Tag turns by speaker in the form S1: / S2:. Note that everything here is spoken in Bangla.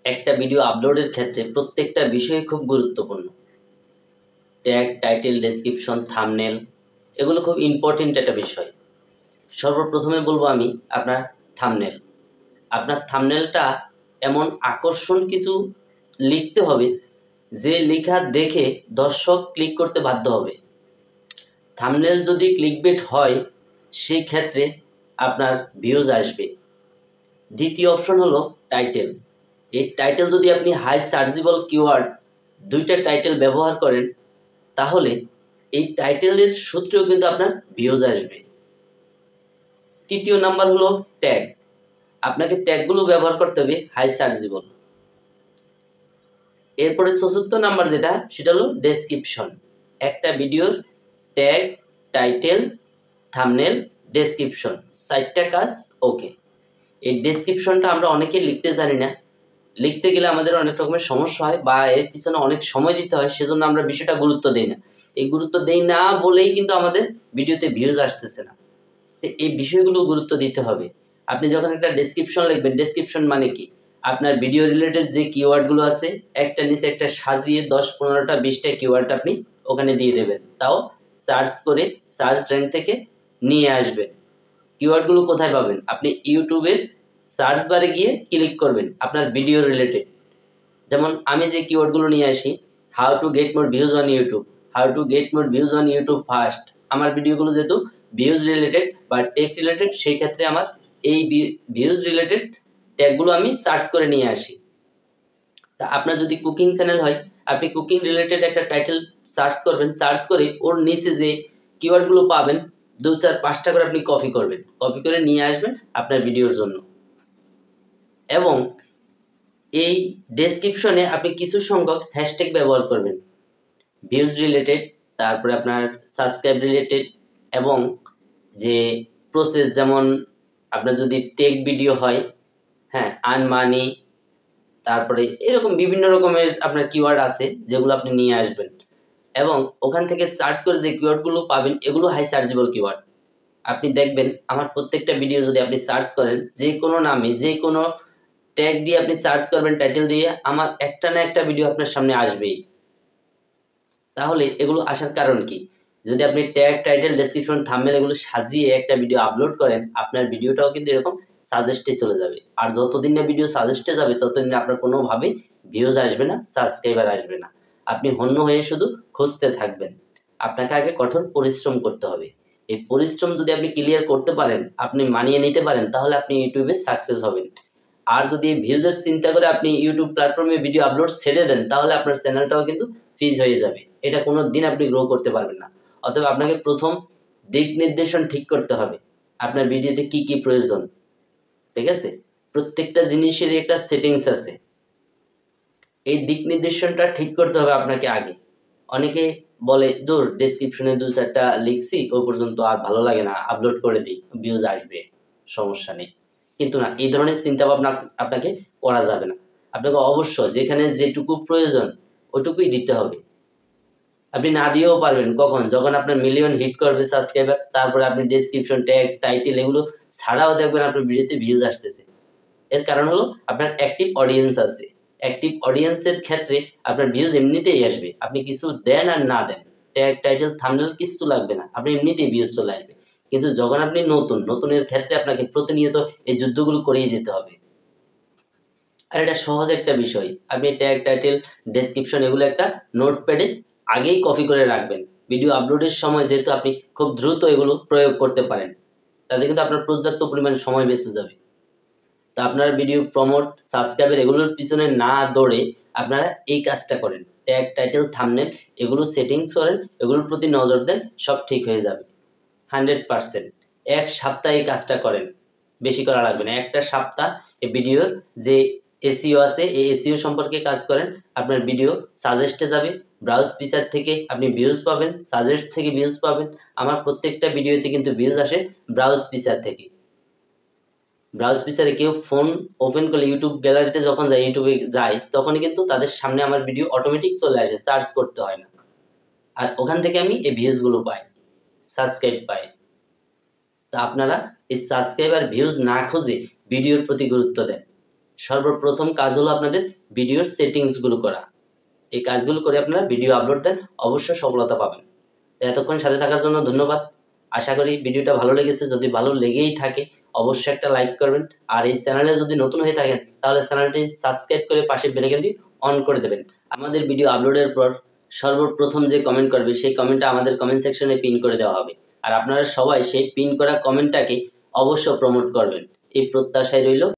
S1: একটা ভিডিও আপলোডের ক্ষেত্রে প্রত্যেকটা বিষয় খুব গুরুত্বপূর্ণ। ট্যাগ, টাইটেল, ডেসক্রিপশন, থাম্বনেল এগুলো খুব ইম্পর্টেন্ট একটা বিষয়। সর্বপ্রথমে বলবো আমি আপনার থাম্বনেল। আপনার থাম্বনেলটা এমন আকর্ষণ কিছু লিখতে হবে যে লেখা দেখে দর্শক ক্লিক করতে বাধ্য হবে। থাম্বনেল যদি ক্লিকবেট হয় সেই ক্ষেত্রে আপনার ভিউজ আসবে। দ্বিতীয় অপশন হলো টাইটেল। এই টাইটেল যদি আপনি হাই সার্চেবল কিওয়ার্ড দুইটা টাইটেল ব্যবহার করেন তাহলে এই টাইটেলের সূত্রেও কিন্তু আপনার ভিউজ আসবে। তৃতীয় নাম্বার হলো ট্যাগ। আপনাকে ট্যাগগুলো ব্যবহার করতে হবে হাই সার্চেবল। এরপরে চতুর্থ নাম্বার যেটা সেটা হলো ডেসক্রিপশন। একটা ভিডিওর ট্যাগ, টাইটেল, থাম্বনেল, ডেসক্রিপশন 4টা কাজ ওকে। এই ডেসক্রিপশনটা আমরা অনেকে লিখতে জানি না। লিখতে গেলে আমাদের অনেক রকমের সমস্যা হয় বা এর পিছনে অনেক সময় দিতে হয়, সেজন্য আমরা বিষয়টা গুরুত্ব দেই না। এই গুরুত্ব দেই না বলেই কিন্তু আমাদের ভিডিওতে ভিউজ আসতেছে না। এই বিষয়গুলো গুরুত্ব দিতে হবে। আপনি যখন একটা ডেসক্রিপশন লিখবেন, ডেসক্রিপশন মানে কি? আপনার ভিডিও রিলেটেড যে কিওয়ার্ডগুলো আছে একটা নিচে একটা সাজিয়ে 10-15টা 20টা কিওয়ার্ড আপনি ওখানে দিয়ে দেবেন, তাও সার্চ করে সার্চ র্যাঙ্ক থেকে নিয়ে আসবেন। কিওয়ার্ডগুলো কোথায় পাবেন? আপনি ইউটিউবের সার্চ বারে গিয়ে ক্লিক করবেন আপনার ভিডিও রিলেটেড। যেমন আমি যে কিওয়ার্ডগুলো নিয়ে আসি, how to get more views on YouTube, how to get more views on YouTube first. আমার ভিডিওগুলো যেহেতু ভিউজ রিলেটেড বা টেক রিলেটেড, সেই ক্ষেত্রে আমার এই ভিউজ রিলেটেড ট্যাগগুলো আমি সার্চ করে নিয়ে আসি। তা আপনার যদি কুকিং চ্যানেল হয়, আপনি কুকিং রিলেটেড একটা টাইটেল সার্চ করবেন, সার্চ করে ওর নিচে যে কিওয়ার্ডগুলো পাবেন 2-4-5টা করে আপনি কপি করবেন, কপি করে নিয়ে আসবেন আপনার ভিডিওর জন্য। এবং এই ডেসক্রিপশনে আপনি কিছু সংখ্যক হ্যাশট্যাগ ব্যবহার করবেন, ভিউজ রিলেটেড, তারপরে আপনার সাবস্ক্রাইব রিলেটেড এবং যে প্রসেস, যেমন আপনার যদি টেক ভিডিও হয়, হ্যাঁ, আর্ন মানি, তারপরে এরকম বিভিন্ন রকমের আপনার কিওয়ার্ড আছে যেগুলো আপনি নিয়ে আসবেন। এবং ওখান থেকে সার্চ করে যে কিওয়ার্ডগুলো পাবেন এগুলো হাই সার্চেবল কিওয়ার্ড। আপনি দেখবেন আমার প্রত্যেকটা ভিডিও যদি আপনি সার্চ করেন যে কোনো নামে, যে কোনো ট্যাগ দিয়ে আপনি সার্চ করবেন, টাইটেল দিয়ে, আমার একটা না একটা ভিডিও আপনার সামনে আসবেই। তাহলে এগুলো আসার কারণ কি? যদি আপনি ট্যাগ, টাইটেল, ডেসক্রিপশন, থাম্বনেল এগুলো সাজিয়ে একটা ভিডিও আপলোড করেন, আপনার ভিডিওটাও কিন্তু এরকম সাজেস্টে চলে যাবে। আর যতদিন না ভিডিও সাজেস্টে যাবে ততদিন আপনার কোনোভাবেই ভিউজ আসবে না, সাবস্ক্রাইবার আসবে না। আপনি হন্য হয়ে শুধু খুঁজতে থাকবেন। আপনাকে আগে কঠোর পরিশ্রম করতে হবে। এই পরিশ্রম যদি আপনি ক্লিয়ার করতে পারেন, আপনি মানিয়ে নিতে পারেন, তাহলে আপনি ইউটিউবে সাকসেস হবেন। আর যদি ভিউজের চিন্তা করে আপনি ইউটিউব প্ল্যাটফর্মে ভিডিও আপলোড ছেড়ে দেন, তাহলে আপনার চ্যানেলটাও কিন্তু ফ্রিজ হয়ে যাবে। এটা কোনো দিন আপনি গ্রো করতে পারবেন না। অতএব আপনাকে প্রথম দিক নির্দেশন ঠিক করতে হবে আপনার ভিডিওতে কি কি প্রয়োজন। ঠিক আছে? প্রত্যেকটা জিনিসেরই একটা সেটিংস আছে। এই দিক নির্দেশনটা ঠিক করতে হবে আপনাকে আগে। অনেকে বলে দূর, ডেসক্রিপশনে 2-4টা লিখছি, ওই পর্যন্ত আর ভালো লাগে না, আপলোড করে দিই, ভিউজ আসবে, সমস্যা নেই। কিন্তু না, এই ধরনের চিন্তা ভাবনা আপনাকে করা যাবে না। আপনাকে অবশ্য যেখানে যেটুকু প্রয়োজন ওটুকুই দিতে হবে। আপনি না দিয়েও পারবেন কখন? যখন আপনার মিলিয়ন হিট করবে সাবস্ক্রাইবার, তারপরে আপনি ডেসক্রিপশন, ট্যাগ, টাইটেল এগুলো ছাড়াও দেখবেন আপনার ভিডিওতে ভিউজ আসতেছে। এর কারণ হলো আপনার অ্যাক্টিভ অডিয়েন্স আছে। অ্যাক্টিভ অডিয়েন্সের ক্ষেত্রে আপনার ভিউজ এমনিতেই আসবে, আপনি কিছু দেন আর না দেন, ট্যাগ, টাইটেল, থাম্বনেল কিচ্ছু লাগবে না, আপনি এমনিতেই ভিউজ চলে আসবে। কিন্তু যখন আপনি নতুনের ক্ষেত্রে আপনাকে প্রতিনিয়ত এই যুদ্ধগুলো করেই যেতে হবে। আর এটা সহজ একটা বিষয়। আপনি ট্যাগ, টাইটেল, ডেসক্রিপশন এগুলো একটা নোটপ্যাডে আগেই কপি করে রাখবেন। ভিডিও আপলোডের সময় যেহেতু আপনি খুব দ্রুত এগুলো প্রয়োগ করতে পারেন, তাতে কিন্তু আপনার পর্যাপ্ত পরিমাণ সময় বেঁচে যাবে। তো আপনার ভিডিও প্রমোট, সাবস্ক্রাইবার এগুলোর পিছনে না দৌড়ে আপনারা এই কাজটা করেন। ট্যাগ, টাইটেল, থাম্বনেল এগুলো সেটিংস করেন, এগুলোর প্রতি নজর দেন, সব ঠিক হয়ে যাবে 100%। এক সপ্তাহ এই কাজটা করেন, বেশি করা লাগবে না। একটা সপ্তাহ এই ভিডিওর যে এসইও আছে এই এসইও সম্পর্কে কাজ করেন, আপনার ভিডিও সাজেস্টে যাবে, ব্রাউজ ফিচার থেকে আপনি ভিউজ পাবেন, সাজেস্ট থেকে ভিউজ পাবেন। আমার প্রত্যেকটা ভিডিওতে কিন্তু ভিউজ আসে ব্রাউজ ফিচার থেকে। ব্রাউজ ফিচারে কেউ ফোন ওপেন করলে ইউটিউব গ্যালারিতে যখন যায়, ইউটিউবে যায়, তখনই কিন্তু তাদের সামনে আমার ভিডিও অটোমেটিক চলে আসে, সার্চ করতে হয় না। আর ওখান থেকে আমি এই ভিউজগুলো পাই, সাবস্ক্রাইব পাই। তা আপনারা এই সাবস্ক্রাইব আর ভিউজ না খুঁজে ভিডিওর প্রতি গুরুত্ব দেন। সর্বপ্রথম কাজ হলো আপনাদের ভিডিওর সেটিংসগুলো করা। এই কাজগুলো করে আপনারা ভিডিও আপলোড দেন, অবশ্যই সফলতা পাবেন। তো এতক্ষণ সাথে থাকার জন্য ধন্যবাদ। আশা করি ভিডিওটা ভালো লেগেছে। যদি ভালো লেগেই থাকে অবশ্যই একটা লাইক করবেন, আর এই চ্যানেলে যদি নতুন হয়ে থাকেন তাহলে চ্যানেলটি সাবস্ক্রাইব করে পাশে বেল আইকনটি অন করে দেবেন। আমাদের ভিডিও আপলোডের পর সর্বপ্রথম যে কমেন্ট করবে সেই কমেন্টটা আমাদের কমেন্ট সেকশনে পিন করে দেওয়া হবে, আর আপনারা সবাই সেই পিন করা কমেন্টটাকে অবশ্য প্রমোট করবেন, এই প্রত্যাশায় রইল।